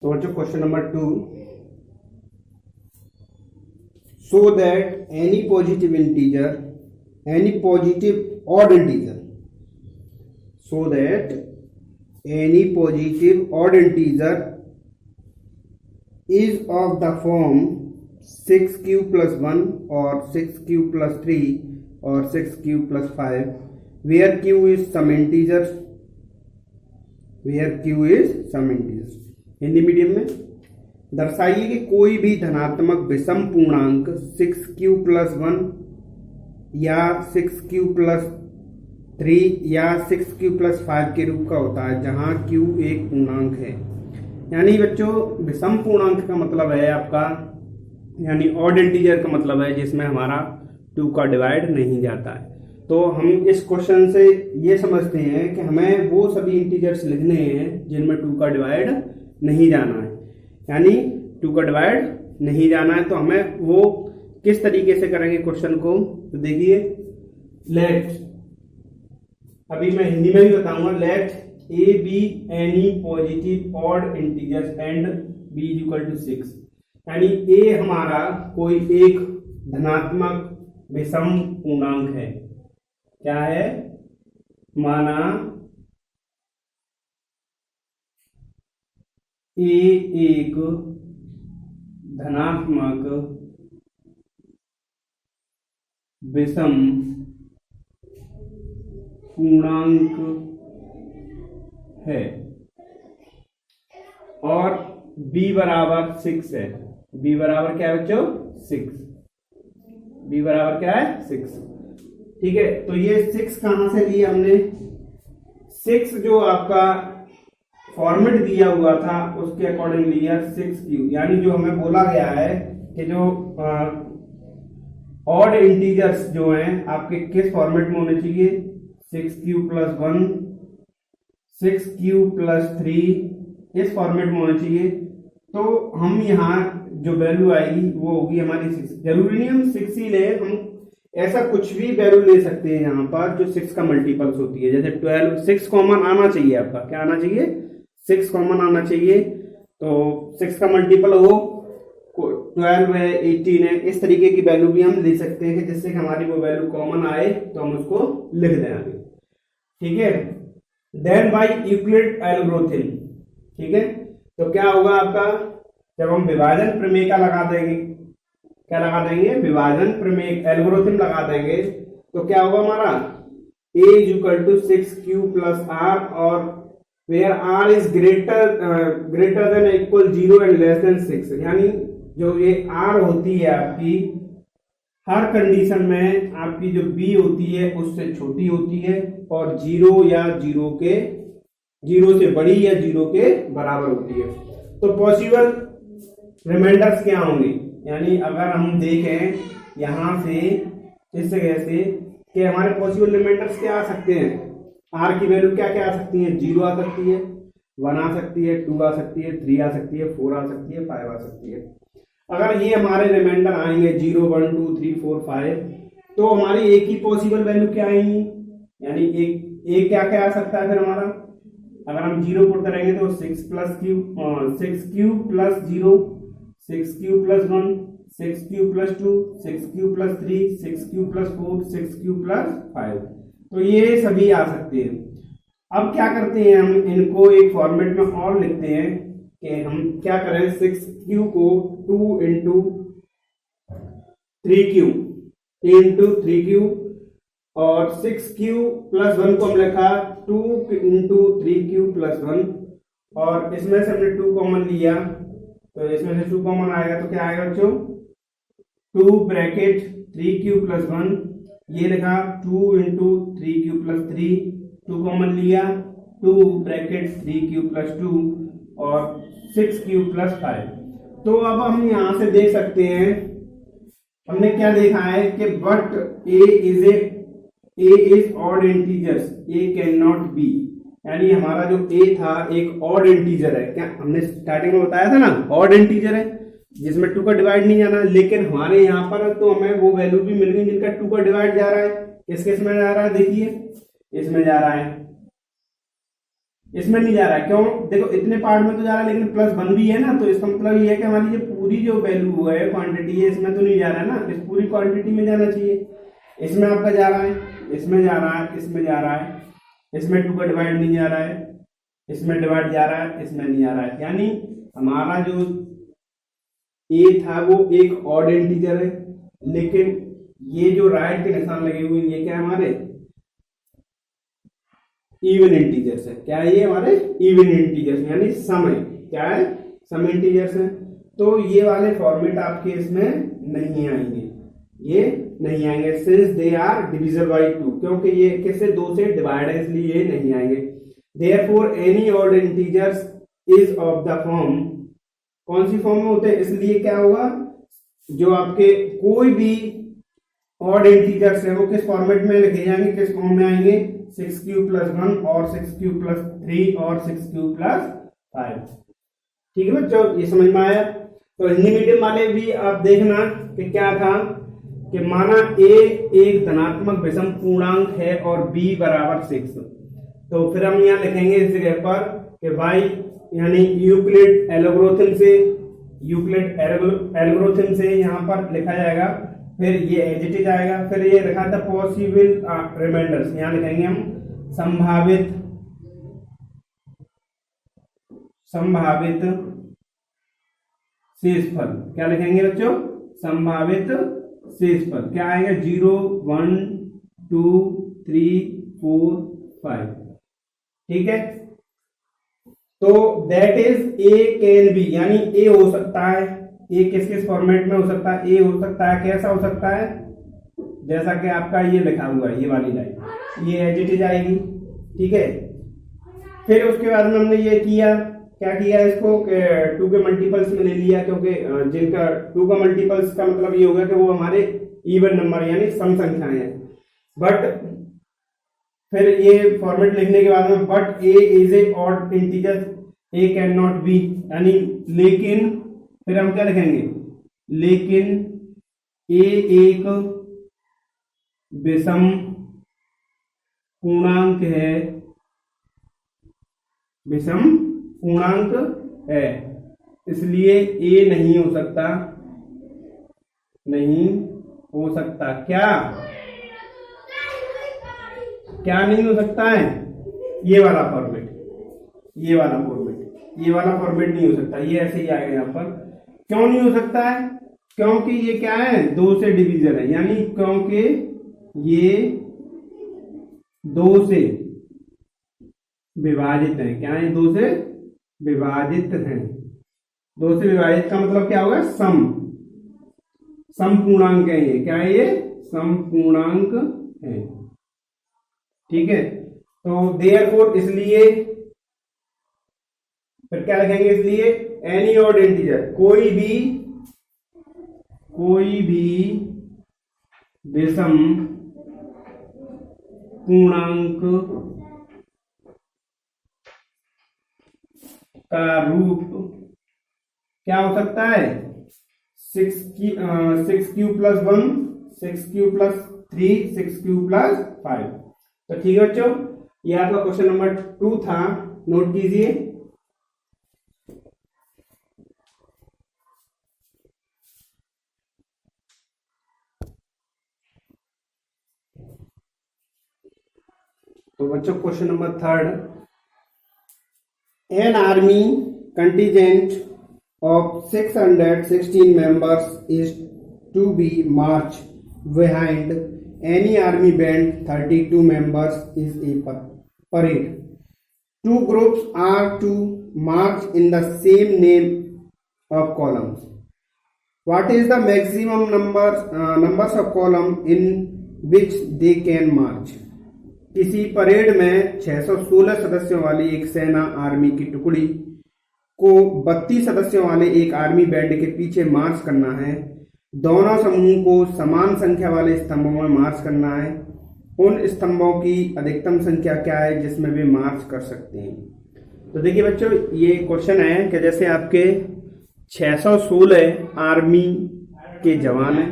तो बच्चों question number 2, so that any positive odd integer, so that any positive odd integer is of the form 6q plus 1 or 6q plus 3 or 6q plus 5 where q is some integers, Hindi medium में दर्शाइए कि कोई भी धनात्मक विषम पूर्णांक 6q plus 1 या 6q plus 3 या 6q plus 5 के रूप का होता है जहां q एक पूर्णांक है। यानी बच्चों विषम पूर्णांक का मतलब है आपका, यानी ऑड इंटीजर का मतलब है जिसमें हमारा 2 का डिवाइड नहीं जाता है। तो हम इस क्वेश्चन से ये समझते हैं कि हमें वो सभी इंटीजर्स लिखने हैं जिनमें 2 का डिवाइड नहीं जाना है, यानी 2 का डिवाइड नहीं जाना है। तो हमें वो किस तरीके से करेंगे क्वेश्चन को, तो देखिए लेट, अभी मैं हिंदी में भी बताऊंगा, let a be any positive odd integers and b is equal to 6, यानी ए हमारा कोई एक धनात्मक विषम पूर्णांक है। क्या है? माना ए एक धनात्मक विषम पूर्णांक है और b बराबर 6 है। b बराबर क्या है बच्चों? 6। b बराबर क्या है? 6। ठीक है, तो ये 6 कहां से लिया हमने? 6 जो आपका फॉर्मेट दिया हुआ था उसके अकॉर्डिंग लिया 6q, यानी जो हमें बोला गया है कि जो ऑड इंटीजर्स जो हैं आपके किस फॉर्मेट में होने चाहिए? 6q प्लस 1, 6q प्लस 3, इस फॉर्मेट में होना चाहिए। तो हम यहाँ जो वैल्यू आएगी वो होगी हमारी 6। जरूरी नहीं हम 6 ही ले, हम ऐसा कुछ भी वैल्यू ले सकते हैं यहाँ पर जो 6 का मल्टीपल्स होती है। जैसे 12, 6 कॉमन आना चाहिए आपका, क्या आना चाहिए? 6 कॉमन आना चाहिए। तो 6 का मल्टीपल हो 12 है, 18 है, इस तरीके की वैल्यू भी हम ले सकते हैं कि जिससे हमारी वो वैल्यू कॉमन आए तो हम उसको लिख दें आगे। ठीक है, देन बाय यूक्लिड एल्गोरिथम। ठीक है, तो क्या होगा आपका, जब हम विभाजन प्रमेय का लगा देंगे, क्या लगा देंगे? विभाजन प्रमेय एल्गोरिथम लगा देंगे, तो क्या होगा हमारा? a is equal to 6q plus r और where r is greater than equal 0 and less than 6, यानी जो ये r होती है आपकी हर कंडीशन में आपकी जो b होती है उससे छोटी होती है और 0 या 0 से बड़ी या 0 के बराबर होती है। तो पॉसिबल रिमाइंडर्स क्या होंगे? यानी अगर हम देखें यहां से इस जगह से कि हमारे पॉसिबल रिमाइंडर्स क्या आ सकते हैं, r की वैल्यू क्या क्या आ सकती है? 0 आ सकती है, 1 आ सकती है, 2 आ सकती है, 3 आ सकती है, 4 आ सकती है, 5 आ सकती है। अगर ये हमारे रिमाइंडर आएंगे 0, 1, 2, 3, 4, 5, तो हमारी एक ही पॉसिबल वैल्यू क्या आएंगी? यानी एक क्या क्या आ सकता है फिर हमारा? अगर हम 0 पुट करेंगे तो 6q plus 0, 6q plus 1, 6q plus 2, 6q plus 3, 6q plus 4, 6q plus 5, तो ये सभी आ सकते हैं। अब क्या करते हैं, हम इनको एक फॉर्मेट में और लिखते हैं कि हम क्या करें, 6q को 2 इंटू 3q और 6q प्लस 1 को हम लिखा 2 इंटू 3q प्लस 1 और इसमें से हमने 2 कॉमन लिया, तो इसमें से 2 कॉमन आएगा तो क्या आएगा बच्चों? 2 ब्रैकेट 3q प्लस 1, ये लिखा 2 इंटू 3q प्लस 3, 2 कॉमन लिया 2 ब्रैकेट 3q प्लस 2 और 6q प्लस 5। तो अब हम यहां से देख सकते हैं, हमने क्या देखा है कि but a is odd integers, a cannot be, यानी हमारा जो a था एक ऑड इंटीजर है। क्या हमने स्टार्टिंग में बताया था ना, ऑड इंटीजर है जिसमें 2 का डिवाइड नहीं जाना, लेकिन हमारे यहाँ पर तो हमें वो वैल्यू भी मिल गई जिनका 2 का डिवाइड जा रहा है। किस किस में जा रहा है? देखिए इसमें जा रहा है इसमें नहीं जा रहा है। क्यों? देखो इतने पार्ट में तो जा रहा है, लेकिन +1 भी है ना, तो इसका मतलब ये है कि हमारी जो पूरी जो वैल्यू है, क्वांटिटी है, इसमें तो नहीं जा रहा है ना, इस पूरी क्वांटिटी में जाना चाहिए। इसमें आपका जा रहा है, इसमें जा रहा है, इसमें जा रहा है, इसमें 2 का डिवाइड नहीं जा रहा है, इसमें डिवाइड जा रहा है, इसमें नहीं आ रहा है। यानी हमारा जो ए था वो एक ऑड इंटीजर है, लेकिन ये जो राइट के निशान लगे हुए हैं ये क्या है? हमारे इवन इंटीजर्स है। क्या है ये? हमारे इवन इंटीजर्स, यानी सम है। क्या है? सम इंटीजर्स है। तो ये वाले फॉर्मेट आपके इसमें नहीं आएंगे, ये नहीं आएंगे, since they are divisible by 2, क्योंकि ये किससे? 2 से डिवाइड है, इसलिए ये नहीं आएंगे। Therefore any odd integers is of the form, कौन सी फॉर्म में होते हैं? इसलिए क्या होगा, जो आपके कोई भी ऑड इंटीजर्स है वो किस फॉर्मेट में लिखे जाएंगे, किस फॉर्म में आएंगे? 6 + 1 और 6 + 3 और 6 + 5। ठीक है बच्चों, ये समझ में आया? तो हिंदी मीडियम वाले भी आप देखना कि क्या था कि माना a एक धनात्मक विषम पूर्णांक है और b = 6, तो फिर हम यहाँ लिखेंगे इस जगह पर कि y यानी यूक्लिड एल्गोरिथम से यहाँ पर लिखा जाएगा, फिर ये एज इट इज आएगा, फिर ये लिखा था पॉसिबल रिमाइंडर्स, यहाँ लिखेंगे हम संभावित शेषफल। क्या लिखेंगे बच्चों? संभावित शेषफल। क्या आएगा? 0 1 2 3 4 5। ठीक है, तो that is a can be, यानी ए हो सकता है, ए किस किस फॉर्मेट में हो सकता है? ए हो सकता है, कैसा हो सकता है? जैसा कि आपका ये लिखा हुआ है, ये वाली लाइन, ये एज इट इज आएगी। ठीक है, फिर उसके बाद में हमने ये किया, क्या किया? इसको 2 के मल्टीपल्स में ले लिया, क्योंकि जिनका 2 का मल्टीपल्स का मतलब ये होगा कि वो हमारे इवन नंबर यानी सम संख्याएं हैं। बट फिर ये फॉर्मेट लिखने के बाद में but A is a odd integer, A can not be, यानी लेकिन, फिर हम क्या लिखेंगे? लेकिन ए एक विषम पूर्णांक है, विषम पूर्णांक है, इसलिए ए नहीं हो सकता, नहीं हो सकता। क्या नहीं हो सकता है? ये वाला फॉर्मेट, ये वाला फॉर्मेट नहीं हो सकता, ये ऐसे ही आएगा यहाँ पर। क्यों नहीं हो सकता है? क्योंकि ये क्या है? 2 से डिवीजन है, यानी क्योंकि ये 2 से विभाजित है। क्या है? 2 से विभाजित है। 2 से विभाजित का मतलब क्या होगा? सम पूर्णांक है ये। क्या है ये? सम पूर्णांक है। ठीक है, तो देयरफॉर, इसलिए, फिर क्या लिखेंगे? इसलिए एनी ऑड इंटीजर, कोई भी विषम पूर्णांक का रूप क्या हो सकता है? 6 क्यूब + 1, 6 क्यूब + 3, 6 क्यूब + 5। तो ठीक है बच्चों, ये आपका क्वेश्चन नंबर 2 था, नोट कीजिए। तो बच्चों question number 3, an army contingent of 616 members is to be marched behind any army band. 32 members is a parade. 2 groups are to march in the same name of columns. What is the maximum numbers of columns in which they can march? किसी parade में 616 सदस्यों वाली एक सेना army की टुकड़ी को 32 सदस्यों वाले एक आर्मी बैंड के पीछे मार्च करना है। दोनों समूह को समान संख्या वाले स्तंभों में मार्च करना है। उन स्तंभों की अधिकतम संख्या क्या है जिसमें वे मार्च कर सकते हैं? तो देखिए बच्चों, ये क्वेश्चन है कि जैसे आपके 616 आर्मी के जवान हैं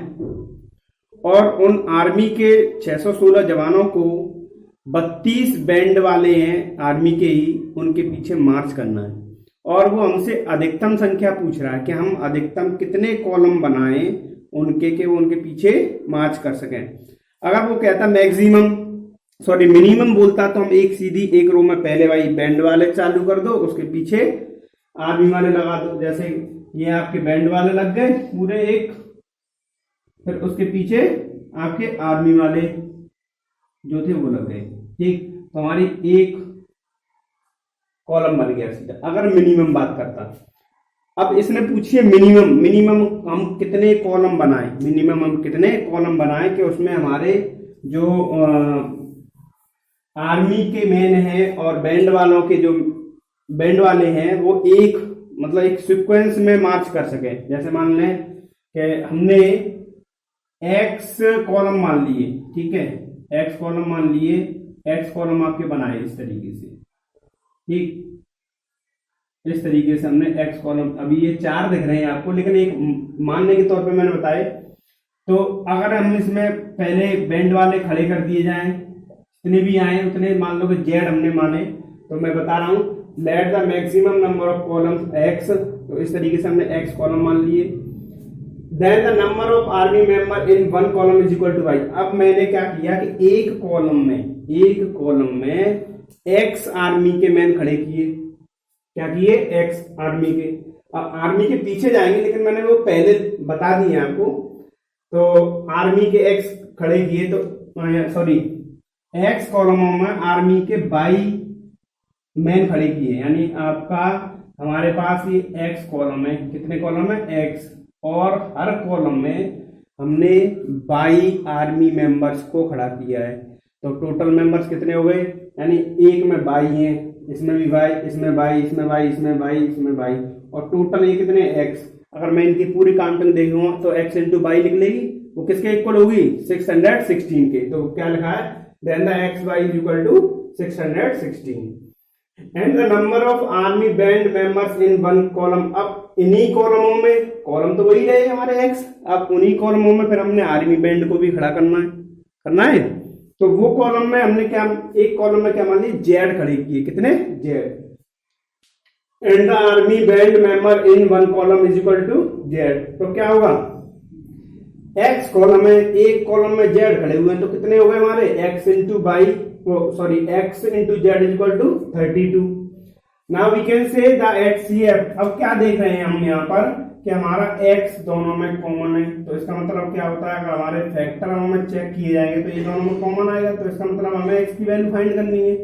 और उन आर्मी के 616 जवानों को 32 बैंड वाले हैं आर्मी के ही, उनके पीछे मार्च करना है और वो हमसे अधिकतम संख्या पूछ रहा है कि हम अधिकतम कितने कॉलम बनाएं उनके के वो उनके पीछे मार्च कर सकें। अगर वो कहता मिनिमम बोलता तो हम एक रो में पहले भाई बैंड वाले चालू कर दो, उसके पीछे आर्मी वाले लगा दो। जैसे ये आपके बैंड वाले लग गए पूरे एक, फिर उसके पीछे आपके आर्मी वाले जो थे वो लग गए, ठीक। तो हमारी एक कॉलम बन गया सीधा, अगर मिनिमम बात करता। अब इसने पूछिए मिनिमम हम कितने कॉलम बनाएं, मिनिमम हम कितने कॉलम बनाएं कि उसमें हमारे जो आर्मी के मैन हैं और बैंड वालों के जो बैंड वाले हैं वो एक सीक्वेंस में मार्च कर सके। जैसे मान लें कि हमने एक्स कॉलम मान लिए, ठीक है, एक्स कॉलम मान लिए, एक्स कॉलम आपके बनाए इस तरीके से, ठीक, इस तरीके से हमने एक्स कॉलम, अभी ये 4 दिख रहे हैं आपको, लेकिन एक मानने के तौर पे मैंने बताए। तो अगर हम इसमें पहले बैंड वाले खड़े कर दिए जाएं, जितने भी आए उतने, मान लो कि जेड हमने माने, तो मैं बता रहा हूं let the maximum number of columns X, तो इस तरीके से हमने एक्स कॉलम मान लिए। Then the number of army member in one column is equal to Y. अब मैंने क्या किया कि एक कॉलम में एक्स आर्मी के मैन खड़े किए, क्या किए, एक्स आर्मी के। अब आर्मी के पीछे जाएंगे, लेकिन मैंने वो पहले बता दिए आपको। तो आर्मी के एक्स खड़े किए, तो एक्स कॉलमों में आर्मी के 22 मैन खड़े किए, यानी आपका हमारे पास ये एक्स कॉलम है, कितने कॉलम है, एक्स, और हर कॉलम में हमने 22 आर्मी मेंबर्स को खड़ा किया है। तो टोटल मेंबर्स कितने हो गए, यानी एक में 22 हैं, इसमें भी 22, इसमें 22, इसमें 22, इसमें 22, इसमें 22, और टोटल ये कितने, एक्स। अगर मैं इनकी पूरी काउंटिंग देखूंगा तो एक्स इंटू 22 निकलेगी, वो किसके इक्वल होगी, 616 के। तो क्या लिखा है, then the X Y is equal to 616 and the number of army band members in one column. अब इन्हीं कॉलमों में, कॉलम तो वही रहे हमारे एक्स, अब उन्हीं कॉलमों में फिर हमने आर्मी बैंड को भी खड़ा करना है। तो वो कॉलम में हमने क्या, एक कॉलम में क्या मान ली, जेड खड़े किए, कितने, Z. And the army band member in one column is equal to Z. तो क्या होगा, एक्स कॉलम में, एक कॉलम में जेड खड़े हुए हैं, तो कितने हो गए हमारे, X into X into Z is equal to 32। Now we can say the HCF। अब क्या देख रहे हैं हम यहाँ पर कि हमारा x दोनों में कॉमन है, तो इसका मतलब क्या होता है, अगर हमारे फैक्टर हमें चेक किए जाएंगे तो ये दोनों में कॉमन आएगा, तो इसका मतलब हमें x की वैल्यू फाइंड करनी है।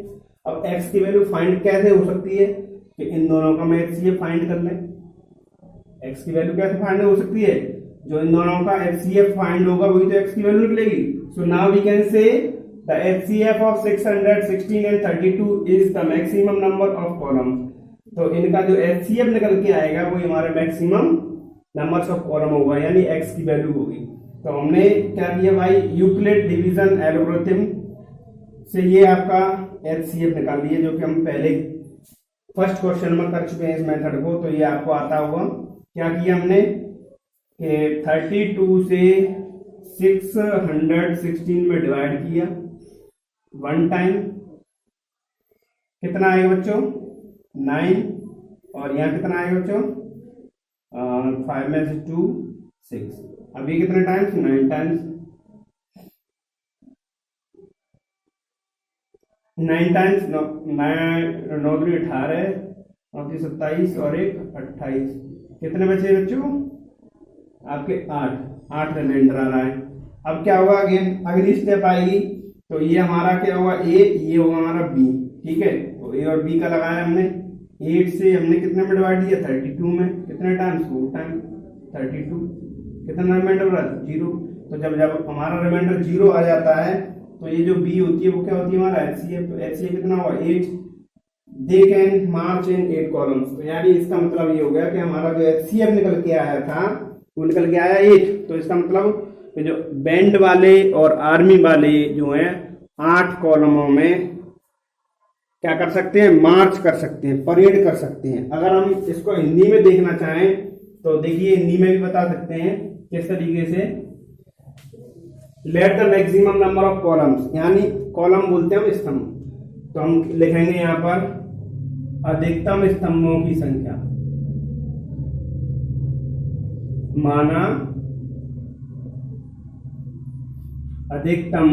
अब x की वैल्यू फाइंड कैसे हो सकती है कि इन दोनों का मैं HCF फाइंड कर लें। x की वैल्यू कैसे फाइंड हो सकती है, जो इन दोनों का HCF फाइंड होगा वही तो x की वैल्यू निकलेगी। So now we can say the HCF of 616 and 32 is the maximum number of columns. तो इनका जो HCF निकल के आएगा वो हमारे मैक्सिमम नंबर्स ऑफ कॉलम होगा, यानी x की वैल्यू होगी। तो हमने क्या किया भाई, यूक्लिड डिवीजन एल्गोरिथम से ये आपका HCF निकाल लिया, जो कि हम पहले फर्स्ट क्वेश्चन में कर चुके हैं इस मेथड को। तो ये आपको आता होगा। क्या किया हमने कि 32 से 616 में डिवाइड किया, वन टाइम कितना आएगा बच्चों, 9, और यहाँ कितना आएगा बच्चों, 5 में से 2 6। अब ये कितने टाइम्स, 9 टाइम्स, 9 टाइम्स 9 9 3 18 और 27 और 1 28। कितने बचे बच्चों आपके, 8 रिमाइंडर आ रहा है। अब क्या होगा, अगेन अगली स्टेप आएगी, तो ये हमारा क्या होगा, ए, ये होगा हमारा बी, ठीक है। तो ए और बी का लगाया हमने, 8 से हमने कितने में डिवाइड किया, 32 में, कितने टाइम्स, 4 टाइम 32, कितना रिमाइंडर रहा, 0। तो जब हमारा रिमाइंडर 0 आ जाता है तो ये जो बी होती है वो क्या होती है हमारा HCF। तो HCF कितना होगा, 8। They can March in 8 columns. तो यानी इसका मतलब ये हो गया कि हमारा जो HCF निकल के आया था वो निकल के आया 8। तो इसका मतलब कि जो बैंड वाले और आर्मी वाले जो हैं 8 कॉलमों में क्या कर सकते हैं, मार्च कर सकते हैं, परेड कर सकते हैं। अगर हम इसको हिंदी में देखना चाहें तो देखिए हिंदी में भी बता सकते हैं किस तरीके से। Late the maximum number of columns, यानी कॉलम बोलते हैं हम स्तंभ, तो हम लिखेंगे यहाँ पर अधिकतम स्तंभों की संख्या, माना अधिकतम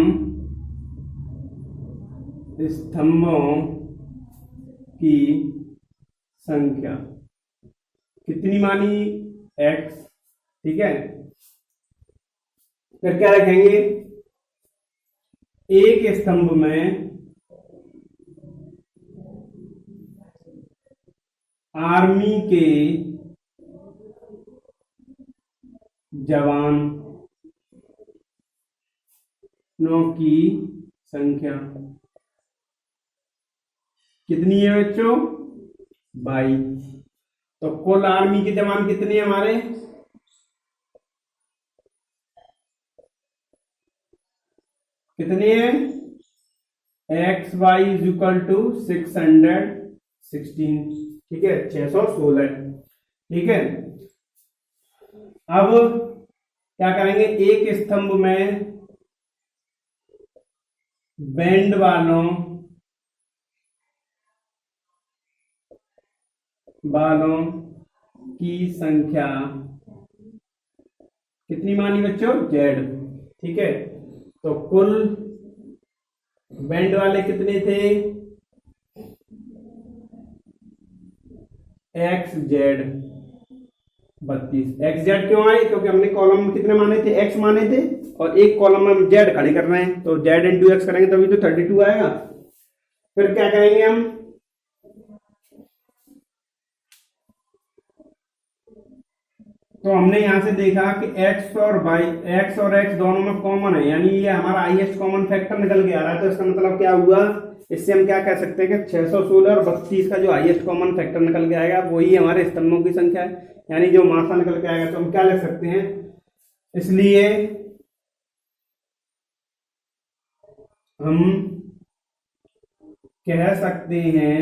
स्तंभों की संख्या कितनी मानी, x, ठीक है। फिर क्या रखेंगे, एक स्तंभ में आर्मी के जवानों की संख्या कितनी है बच्चों, 22। तो कुल आर्मी के जवान कितने हैं हमारे, कितने हैं, XY = 616, ठीक है, 616, ठीक है। अब क्या करेंगे, एक स्तंभ में बैंड वालों की संख्या कितनी मानी बच्चों, Z, ठीक है। तो कुल बैंड वाले कितने थे, XZ 32। XZ क्यों आए, क्योंकि हमने कॉलम में कितने माने थे, X माने थे, और एक कॉलम में हम Z खड़े कर रहे हैं, तो Z × X करेंगे तभी तो 32 आएगा। फिर क्या करेंगे हम, तो हमने यहां से देखा कि X और X दोनों में कॉमन है, यानी ये हमारा हाईएस्ट कॉमन फैक्टर निकल के आ रहा है। तो इसका मतलब क्या हुआ, इससे हम क्या कह सकते हैं कि 616 और 32 का जो हाईएस्ट कॉमन फैक्टर निकल के आएगा वही हमारे स्तंभों की संख्या है, यानी जो मासा निकल के आएगा। तो हम क्या लिख सकते हैं, इसलिए हम कह सकते हैं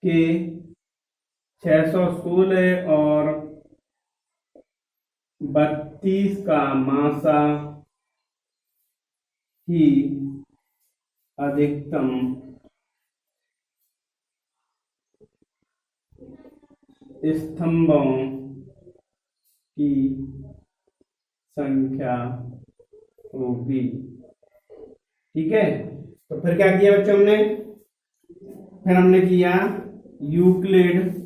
कि 616 और 32 का मासा ही अधिकतम स्तंभों की संख्या होगी, ठीक है। तो फिर क्या किया बच्चों हमने, फिर हमने किया यूक्लिड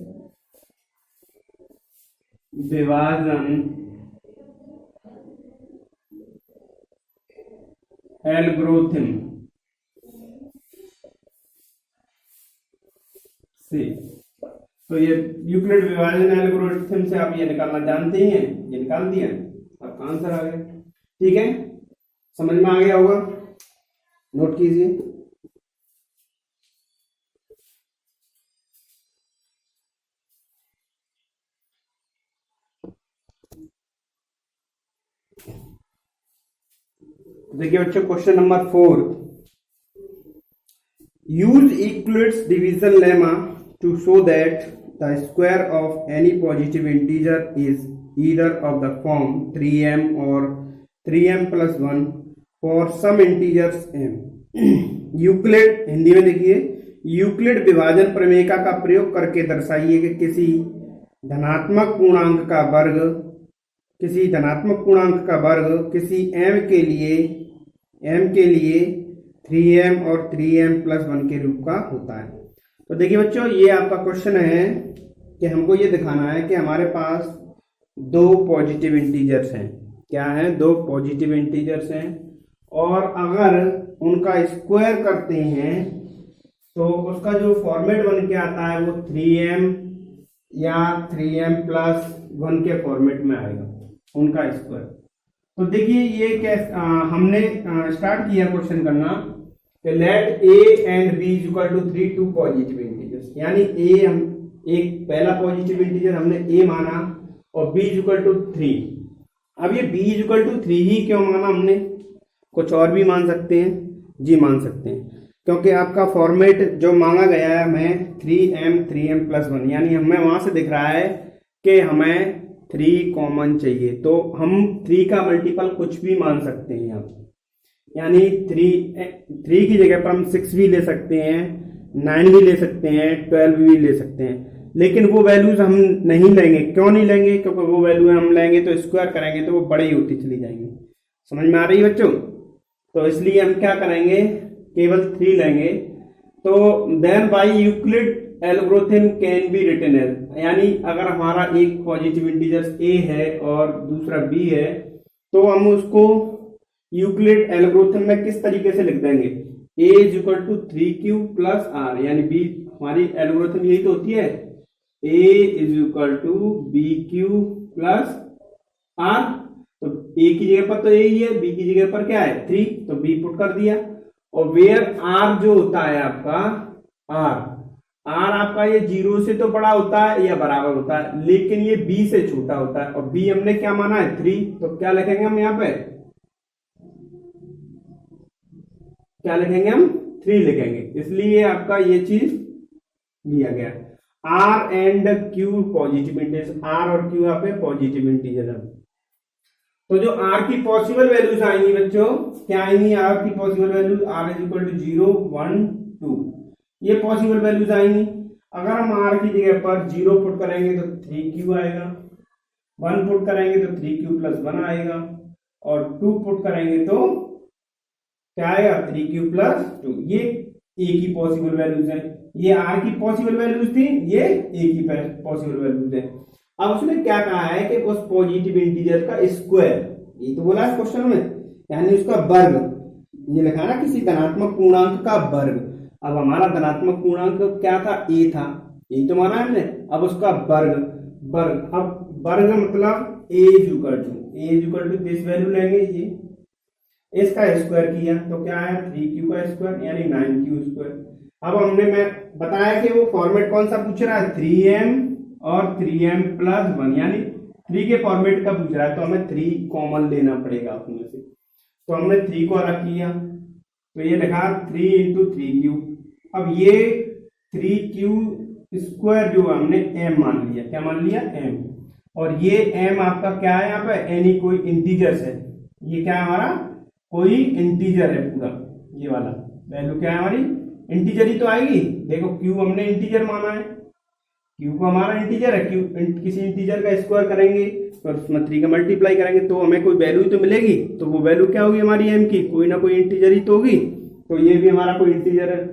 विभाजन एल्गोरिथम से। तो ये यूक्लिड विभाजन एल्गोरिथम से आप ये निकालना जानते ही हैं, ये निकाल दिया, आपका आंसर आ गया, ठीक है। समझ में आ गया होगा, नोट कीजिए। देखिए बच्चों, question number 4, use Euclid's division lemma to show that the square of any positive integer is either of the form 3m और 3m + 1 for some integers m। Euclid, Hindi में देखिए, यूक्लिड विभाजन प्रमेयिका का प्रयोग करके दर्शाइए कि किसी धनात्मक पूर्णांक का वर्ग किसी m के लिए 3m और 3m + 1 के रूप का होता है। तो देखिए बच्चों, ये आपका क्वेश्चन है कि हमको ये दिखाना है कि हमारे पास दो पॉजिटिव इंटीजर्स हैं। क्या है, दो पॉजिटिव इंटीजर्स हैं, और अगर उनका स्क्वायर करते हैं तो उसका जो फॉर्मेट बन के आता है वो 3m या 3m + 1 के फॉर्मेट में आएगा उनका स्क्वायर। तो देखिए ये क्या, हमने स्टार्ट किया क्वेश्चन करना कि let a and b = 3 two positive integers, यानी a हम एक पहला पॉजिटिव इंटीजर हमने a माना और b = 3। अब ये b = 3 ही क्यों माना हमने, कुछ और भी मान सकते हैं, जी मान सकते हैं, क्योंकि आपका फॉर्मेट जो मांगा गया है हमें 3m + 1, यानी हमें वहां से दिख रहा है कि हमें 3 कॉमन चाहिए, तो हम 3 का मल्टीपल कुछ भी मान सकते हैं यहाँ, यानी 3 की जगह पर हम 6 भी ले सकते हैं, 9 भी ले सकते हैं, 12 भी ले सकते हैं, लेकिन वो वैल्यूज हम नहीं लेंगे। क्यों नहीं लेंगे? क्योंकि वो वैल्यू हम लेंगे तो स्क्वायर करेंगे तो वो बड़ी होती चली जाएंगी। समझ में आ रही है बच्चों? तो इसलिए हम क्या करेंगे, केवल 3 लेंगे। तो then by Euclid algorithm can be written as, यानी अगर हमारा एक पॉजिटिव इंटीजर a है और दूसरा b है, तो हम उसको यूक्लिड एल्गोरिथम में किस तरीके से लिख देंगे, a is equal to 3q plus r, यानी b हमारी एल्गोरिथम यही तो होती है, a is equal to bq plus r। तो a की जगह पर तो a ही है, b की जगह पर क्या है 3, तो b पुट कर दिया। और वेयर r जो होता है आपका r आपका ये 0 से तो बड़ा होता है या बराबर होता है, लेकिन ये b से छोटा होता है, और b हमने क्या माना है 3, तो क्या लिखेंगे हम यहाँ पे, क्या लिखेंगे हम 3 लिखेंगे। इसलिए आपका ये चीज दिया गया। r and q positive integer, r और q यहाँ पे पॉजिटिव इंटीजर है। तो जो r की पॉसिबल वैल्यूज आएंगी बच्चों, क्या आएंगी r की possible values, r is equal to 0 1 2, ये पॉसिबल वैल्यूज आएंगी। अगर हम r की जगह पर 0 पुट करेंगे तो 3q आएगा, 1 पुट करेंगे तो 3q प्लस 1 आएगा, और 2 पुट करेंगे तो क्या आएगा 3q प्लस 2। ये a की पॉसिबल वैल्यूज है, ये r की पॉसिबल वैल्यूज थी, ये a की पॉसिबल वैल्यूज है। अब उसने क्या कहा है कि उस पॉजिटिव इंटीजर का स्क्वायर, ये तो बोला है क्वेश्चन में, यानी उसका वर्ग, ये लिखा है ना किसी धनात्मक पूर्णांक का वर्ग। अब हमारा धनात्मक पूर्णांक क्या था, a था, ये तो माना हमने। अब उसका वर्ग, अब वर्ग मतलब a is equal to this value लेंगे, ये इसका स्क्वायर किया तो क्या आया 3q का स्क्वायर, यानी 9q स्क्वायर। अब हमने मैं बताया कि वो फॉर्मेट कौन सा पूछ रहा है, 3m और 3m प्लस 1, यानी 3 के फॉर्मेट का पूछ रहा है, तो हमें 3 कॉमन लेना पड़ेगा उसमें से। तो हमने 3 को अलग किया, तो ये लिखा 3 इंटू 3q। अब ये 3q स्क्वायर जो हमने m मान लिया, क्या मान लिया m, और ये m आपका क्या है यहाँ पे, एनी कोई इंटीजर्स है, ये क्या है हमारा कोई इंटीजर है पूरा, ये वाला वैल्यू क्या है हमारी इंटीजर ही तो आएगी। देखो q हमने इंटीजर माना है, q को हमारा इंटीजर है, q किसी इंटीजर का स्क्वायर करेंगे और उसमें 3 का मल्टीप्लाई करेंगे तो हमें कोई वैल्यू तो मिलेगी, तो वो वैल्यू क्या होगी हमारी m की, कोई ना कोई इंटीजर ही तो होगी, तो ये भी हमारा कोई इंटीजर है।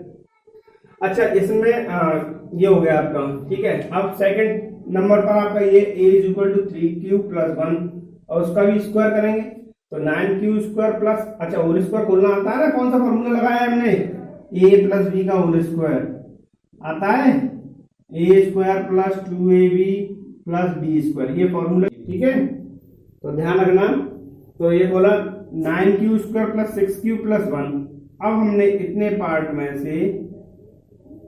अच्छा इसमें ये हो गया आपका, ठीक है। अब सेकंड नंबर पर आपका ये a is equal to 3q plus 1, और उसका भी स्क्वायर करेंगे तो 9q स्क्वायर प्लस, अच्छा होल स्क्वायर खोलना आता है ना, कौन सा फॉर्मूला लगाया है हमने, a प्लस b का होल स्क्वायर आता है, a square plus 2ab plus b square, ये फॉर्मूला, ठीक है। तो ध्यान रखना, तो ये बोला 9q square plus 6q plus 1। अब हमने इतने पार्ट में से,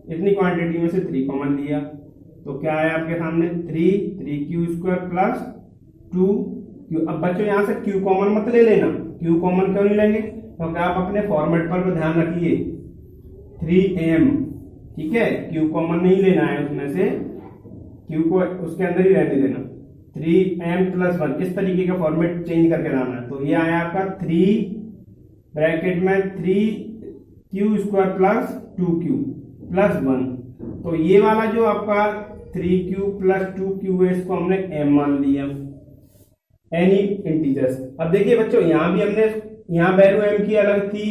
इतनी क्वांटिटी में से 3 कॉमन लिया, तो क्या है आपके सामने 3q स्क्वायर प्लस 2q। अब बच्चों यहाँ से q कॉमन मत ले लेना, q कॉमन क्यों नहीं लेंगे, क्योंकि आप अपने फॉर्मेट पर ध्यान रखिए 3m, ठीक है, q कॉमन नहीं लेना है उसमें से, q को उसके अंदर ही रहने देना, 3m प्लस 1, इस तरीके का फॉर्मेट चेंज करके लाना है। तो ये आया आपका 3 ब्रैकेट में 3q square plus 2q plus 1, तो ये वाला जो आपका 3q प्लस 2q है, इसको हमने m मान लिया, एनी इंटीजर्स। अब देखिए बच्चों यहाँ भी हमने, यहाँ वैल्यू m की अलग थी,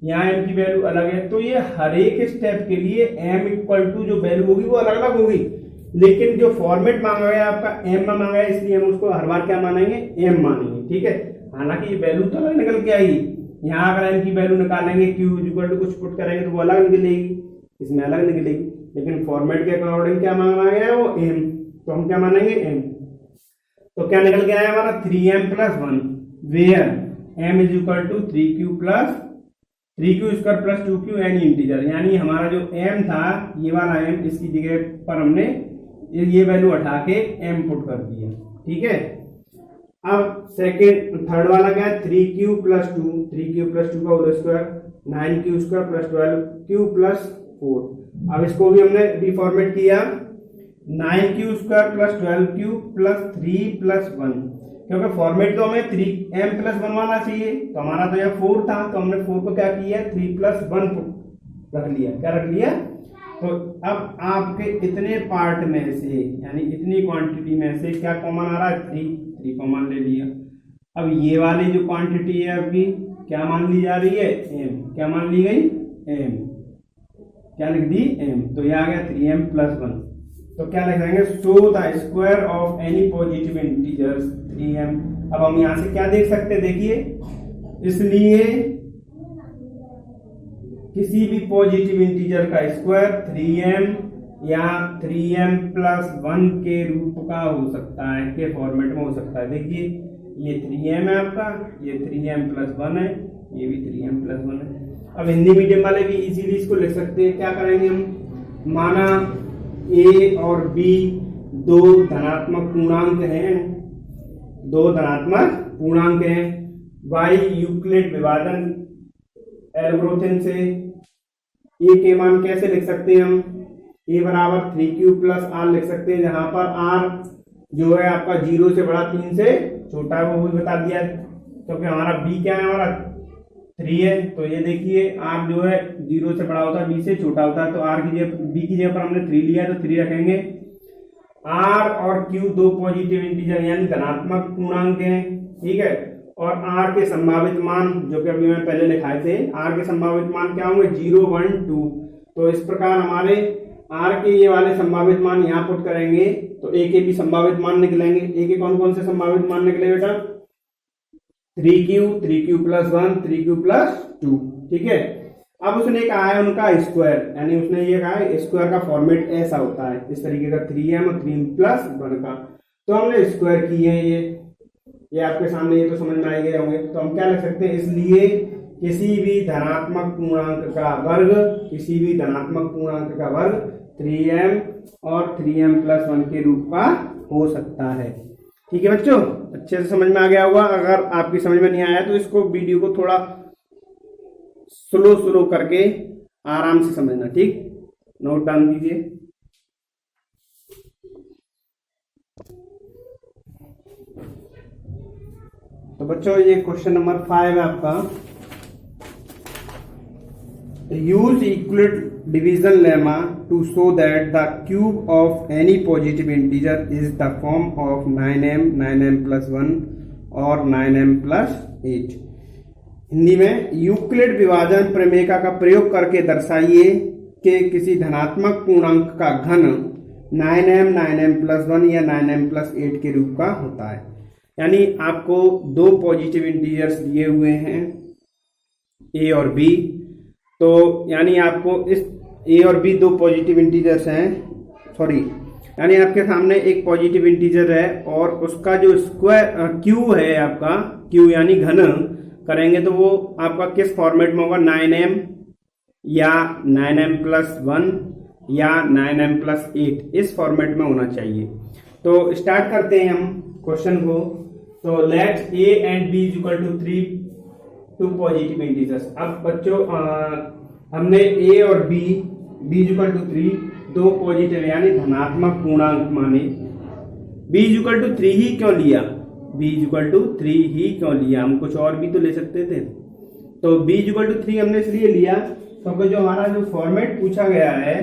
यहाँ m की वैल्यू अलग है, तो ये हर एक स्टेप के लिए m इक्वल टू जो वैल्यू होगी वो अलग अलग होगी, लेकिन जो फॉर्मेट मांगा गया आपका m में मांगा है, इसलिए हम उसको हर बार क्या मानेंगे m मानेंगे, ठीक है। हालांकि ये वैल्यू तो अलग निकल के आएगी, यहाँ अगर m की वैल्यू निकालेंगे q इक्वल टू कुछ पुट करेंगे तो वो अलग निकलेगी, इसमें अलग निकलेगी, लेकिन फॉर्मेट के अकॉर्डिंग क्या मांगा गया है वो m, तो हम क्या मानेंगे m। तो क्या निकल के आया हमारा 3m plus 1, where m is equal to 3q square plus 2q any integer, यानी हमारा जो m था ये वाला m, इसकी जगह पर हमने ये वैल्यू हटा के m पुट कर दिया, ठीक है। अब थर्ड वाला क्या है 3q प्लस 2 का whole square, 9q square plus 12q plus 4। अब इसको भी हमने रिफॉर्मेट किया, 9q² + 12q + 3 + 1, क्योंकि फॉर्मेट तो हमें 3m + 1 आना चाहिए, तो हमारा तो यहाँ 4 था, तो हमने 4 को क्या किया 3 + 1 रख लिया। क्या रख लिया? तो अब आपके इतने पार्ट में से यानी इतनी क्वांटिटी में से क्या कॉमन आ रहा है? 3 कॉमन ले लिया। अब ये वाली जो क्वांटिटी है आपकी क्या मान ली जा रही है? m। क्या मान ली गई? m। क्या लिख दी? m। तो ये आ गया 3m + 1। तो क्या लिख देंगे? Show the square of any positive integers 3m। अब हम यहां से क्या देख सकते हैं? देखिए, इसलिए किसी भी पॉजिटिव इंटीजर का स्क्वायर 3m या 3m + 1 के रूप का हो सकता है, के फॉर्मेट में हो सकता है। देखिए, ये 3m है आपका, ये 3m + 1 है, ये भी 3m + 1 है। अब हिंदी मीडियम वाले भी इजीली इसको लिख सकते हैं। क्या करेंगे हम? माना a और b दो धनात्मक पूर्णांक हैं, दो धनात्मक पूर्णांक हैं। y यूक्लिड विभाजन एल्गोरिथम से a के मान कैसे लिख सकते हैं हम? a = 3q + r लिख सकते हैं, जहां पर r जो है आपका 0 से बड़ा 3 से छोटा है, वो भी बता दिया, क्योंकि हमारा b क्या है? हमारा 3 है। तो ये देखिए, r जो है 0 से बड़ा होता है, b से छोटा होता है, तो r की जगह b की जगह पर हमने 3 लिया, तो 3 रखेंगे। r और q दो पॉजिटिव इंटीजर यानी धनात्मक पूर्णांक हैं, ठीक है। और r के संभावित मान जो कि अभी मैं पहले लिखाए थे, r के संभावित मान क्या होंगे? 0, 1, 2। तो इस प्रकार हमारे r के ये वाले संभावित मान यहाँ पुट करेंगे तो a के भी संभावित मान निकलेंगे। a के कौन कौन से संभावित मान निकले बेटा? 3q, 3q + 1, 3q + 2, ठीक है। अब उसने कहा है उनका स्क्वायर, यानी उसने ये कहा है स्क्वायर का फॉर्मेट ऐसा होता है, इस तरीके का 3m और 3 + 1 का। तो हमने स्क्वायर किए हैं, ये आपके सामने, ये तो समझ में आ गए होंगे। तो हम क्या लिख सकते हैं? इसलिए किसी भी धनात्मक पूर्णांक का वर्ग, किसी भी धनात्मक पूर्णांक का वर्ग 3m और 3m + 1 के रूप का हो सकता है। ठीक है बच्चों, अच्छे से समझ में आ गया होगा। अगर आपकी समझ में नहीं आया तो इसको वीडियो को थोड़ा स्लो करके आराम से समझना, ठीक। नोट डाउन कीजिए। तो बच्चों, ये क्वेश्चन नंबर 5 है आपका। Use Euclid's division lemma to show that the cube of any positive integer is the form of 9m, 9m + 1 और 9m + 8। हिंदी में, यूक्लिड विभाजन प्रमेय का प्रयोग करके दर्शाइए कि किसी धनात्मक पूर्णांक का घन 9m, 9m + 1 या 9m + 8 के रूप का होता है। यानी आपको दो पॉजिटिव इंटीजर्स दिए हुए हैं a और b, तो यानी आपको इस a और b दो पॉजिटिव इंटीजर्स हैं, यानी आपके सामने एक पॉजिटिव इंटीजर है और उसका जो स्क्वायर q है आपका, q यानी घन करेंगे तो वो आपका किस फॉर्मेट में होगा? 9m या 9m + 1 या 9m + 8, इस फॉर्मेट में होना चाहिए। तो स्टार्ट करते हैं हम क्वेश्चन को। तो let a and b = 3 two positive integers. अब बच्चों हमने a और b = 3 दो पॉजिटिव यानी धनात्मक पूर्णांक माने। b = 3 ही क्यों लिया? b = 3 ही क्यों लिया? हम कुछ और भी तो ले सकते थे। तो b = 3 हमने इसलिए लिया क्योंकि जो हमारा जो फॉर्मेट पूछा गया है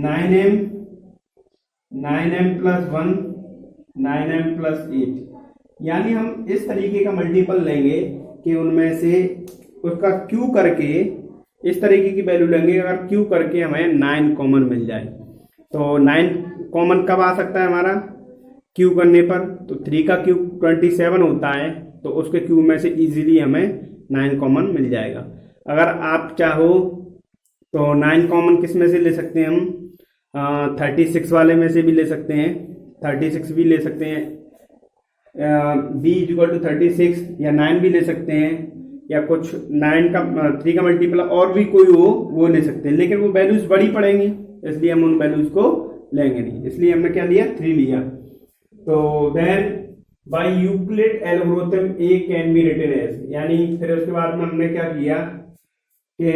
9m + 1, 9m + 8, यानी हम इस तरीके का मल्टीपल लेंगे कि उनमें से उसका q करके इस तरीके की वैल्यू लेंगे। अगर q करके हमें 9 कॉमन मिल जाए, तो 9 कॉमन कब आ सकता है हमारा? q करने पर। तो 3 का क्यूब 27 होता है, तो उसके क्यूब में से इजीली हमें 9 कॉमन मिल जाएगा। अगर आप चाहो तो 9 कॉमन किस में से ले सकते हैं हम? 36 वाले में से भी ले सकते हैं, 36 भी ले सकते हैं। b = 36 या 9 भी ले सकते हैं, या कुछ 9 का 3 का मल्टीपल और भी कोई हो वो ले सकते हैं, लेकिन वो वैल्यूज बड़ी पड़ेंगी, इसलिए हम उन वैल्यूज को लेंगे नहीं। इसलिए हमने क्या लिया? 3 लिया। तो then by Euclid algorithm a can be written as, यानी फिर उसके बाद में हमने क्या किया कि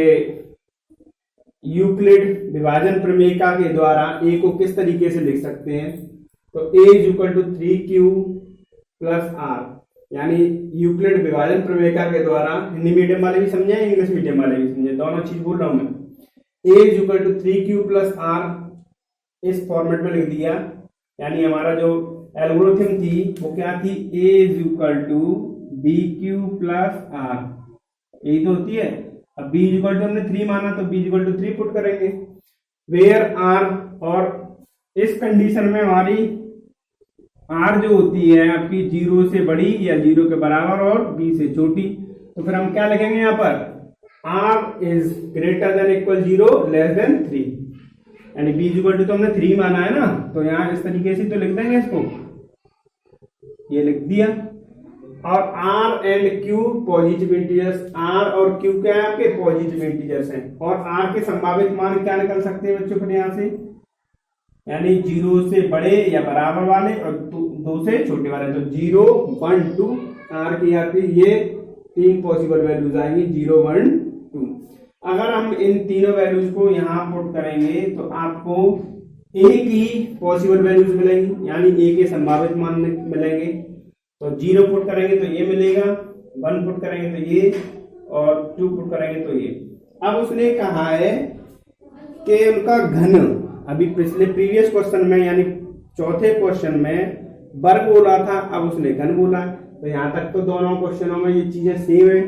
यूक्लिड विभाजन प्रमेयिका के द्वारा ए को किस तरीके से लिख सकते हैं, तो A is equal to 3q plus R, यानी यूक्लिड विभाजन प्रमेयिका के द्वारा, हिंदी मीडियम वाले भी समझे इंग्लिश मीडियम वाले भी समझे, दोनों चीज बोल रहा हूं मैं, A is equal to 3q plus R इस फॉर्मेट में लिख दिया। यानी हमारा जो एल्गोरिथम थी वो क्या थी, A is equal to B Q plus R, यही तो होती है। अब b इज इक्वल टू हमने 3 माना तो b is equal to 3 put करेंगे, वेयर आर, और इस कंडीशन में हमारी r जो होती है आपकी 0 से बड़ी या 0 के बराबर और b से छोटी, तो फिर हम क्या लिखेंगे यहाँ पर, r is greater than equal 0 less than 3, यानी b इज इक्वल टू तो हमने 3 माना है ना, तो यहाँ इस तरीके से तो लिख देंगे इसको, ये लिख दिया। और r and q positive integers, r और q क्या है आपके पॉजिटिव इंटीजर्स हैं, और r के संभावित मान क्या निकल सकते हैं बच्चों फिर यहाँ से, यानी 0 से बड़े या बराबर वाले और 2 से छोटे वाले, तो 0 1 2 r की आपकी ये 3 पॉसिबल वैल्यूज आएंगी, 0 1 2। अगर हम इन तीनों वैल्यूज को यहाँ पुट करेंगे तो आपको a की पॉसिबल वैल्यूज मिलेंगी, यानी a के संभावित मान मिलेंगे, तो 0 पुट करेंगे तो ये मिलेगा, 1 पुट करेंगे तो ये, और 2 पुट करेंगे तो ये। अब उसने कहा है कि उनका घन, अभी पिछले प्रीवियस क्वेश्चन में यानी चौथे क्वेश्चन में वर्ग बोला था, अब उसने घन बोला, तो यहाँ तक तो दोनों क्वेश्चनों में ये चीजें सेम है।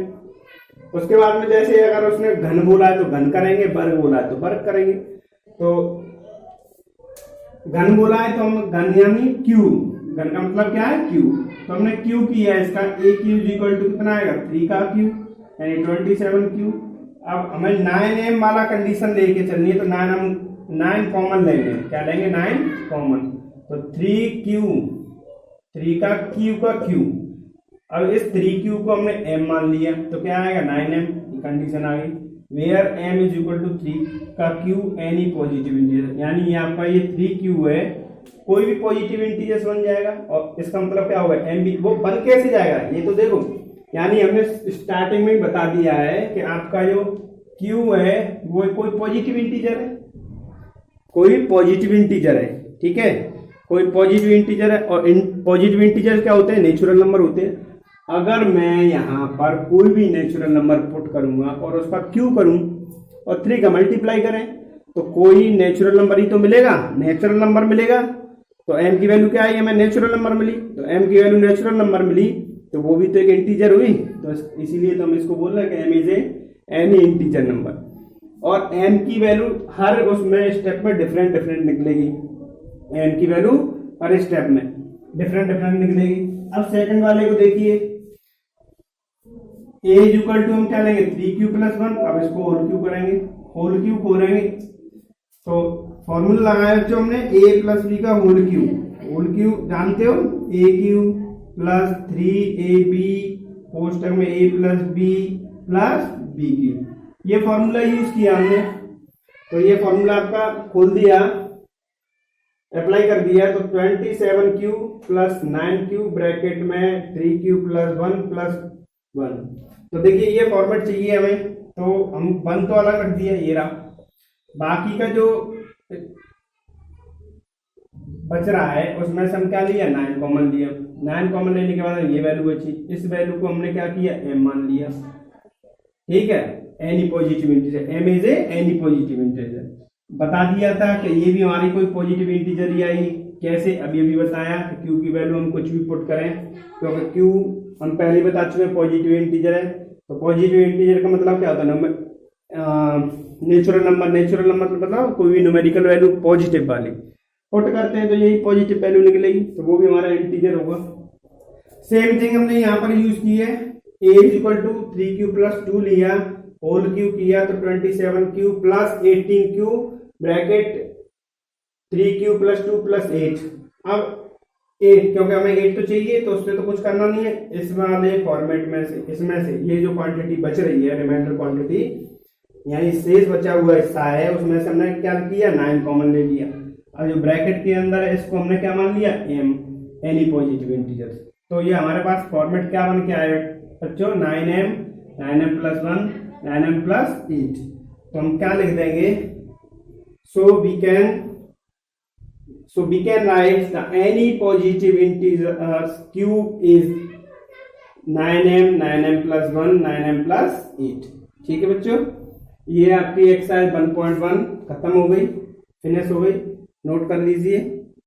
उसके बाद में जैसे अगर उसने घन बोला है तो घन करेंगे, वर्ग बोला है तो वर्ग करेंगे। तो घन बोला है तो हम घन यानी क्यू, घन का मतलब क्या है क्यू, तो हमने क्यू किया है इसका, ए क्यू इक्वल टू कितना आएगा 3 का क्यू यानी 27 क्यू। अब हमें 9m वाला कंडीशन लेके चलनी है, तो 9 कॉमन लेंगे, क्या लेंगे 9 कॉमन, तो 3q, 3 का क्यू, अब इस 3q को हमने m मान लिया तो क्या आएगा 9m, कंडीशन आ गई, where m is equal to 3 का q एनी पॉजिटिव इंटीजर, यानी ये आपका ये 3q है, कोई भी पॉजिटिव इंटीजर्स बन जाएगा, और इसका मतलब क्या होगा एम बी, वो बन कैसे जाएगा ये तो देखो, यानी हमने स्टार्टिंग में ही बता दिया है कि आपका जो क्यू है वो कोई पॉजिटिव इंटीजर है, कोई पॉजिटिव इंटीजर है, ठीक है, कोई पॉजिटिव इंटीजर है, और पॉजिटिव इंटीजर क्या होते हैं नेचुरल नंबर होते हैं। अगर मैं यहाँ पर कोई भी नेचुरल नंबर पुट करूंगा और उसका क्यू करूं और 3 का मल्टीप्लाई करें तो कोई नेचुरल नंबर ही तो मिलेगा, नेचुरल नंबर मिलेगा, तो m की वैल्यू क्या आई हमें नेचुरल नंबर मिली, तो m की वैल्यू नेचुरल नंबर मिली तो वो भी तो एक इंटीजर हुई, तो इसीलिए तो हम इसको बोल रहे हैं कि m is any integer number, और m की वैल्यू हर उसमें स्टेप में डिफरेंट निकलेगी, m की वैल्यू हर स्टेप में डिफरेंट निकलेगी। अब सेकंड वाले को देखिए, a इज इक्वल टू हम क्या लेंगे 3q प्लस 1, अब इसको होल क्यू करेंगे, होल क्यू करेंगे तो फॉर्मूला लगाया बच्चों हमने a प्लस बी का होल क्यू जानते हो, ए क्यू प्लस 3ab कोष्टक में a plus b plus b cube, ये फॉर्मूला यूज किया हमने, तो ये फॉर्मूला आपका खोल दिया, अप्लाई कर दिया, तो 27q प्लस 9q ब्रैकेट में 3q प्लस 1 प्लस 1, तो देखिए ये फॉर्मेट चाहिए हमें, तो हम 1 तो अलग रख दिया, ये रहा, बाकी का जो बच रहा है उसमें से हम क्या लिया 9 कॉमन लिया, 9 कॉमन लेने के बाद ये वैल्यू बची, इस वैल्यू को हमने क्या किया m मान लिया, ठीक है, any positive integer, m is any positive integer, बता दिया था कि ये भी हमारी कोई पॉजिटिव इंटीजर ही आई, कैसे अभी बताया कि q की वैल्यू हम कुछ भी पुट करें, क्योंकि q हम पहले बता चुके हैं पॉजिटिव इंटीजर है, तो पॉजिटिव इंटीजर का मतलब क्या होता है नेचुरल नंबर मतलब कोई भी न्यूमेरिकल वैल्यू पॉजिटिव वाली पुट करते हैं तो यही पॉजिटिव वैल्यू निकलेगी, तो वो भी हमारा इंटीजर होगा। सेम थिंग हमने यहाँ पर यूज की है, a is equal to 3q plus 2 लिया, होल क्यू किया तो 27q plus 18q bracket 3q plus 2 plus 8, अब 8 क्योंकि हमें 8 तो चाहिए तो उससे तो कुछ करना नहीं है, इस वाले फॉर्मेट में से इसमें से ये जो क्वांटिटी बच रही है रिमाइंडर क्वांटिटी, यानी शेष बचा हुआ हिस्सा है उसमें से हमने क्या किया 9 कॉमन ले लिया, और जो ब्रैकेट के अंदर है इसको हमने क्या मान लिया m एनी पॉजिटिव इंटीजर, तो ये हमारे पास फॉर्मेट क्या बन के आएगा बच्चों 9m प्लस 1 9m प्लस 8, तो हम क्या लिख देंगे, so we can write the any positive integers cube is 9m plus 1 9m plus 8। ठीक है बच्चों, ये आपकी एक्सरसाइज 1.1 खत्म हो गई, फिनिश हो गई, नोट कर लीजिए।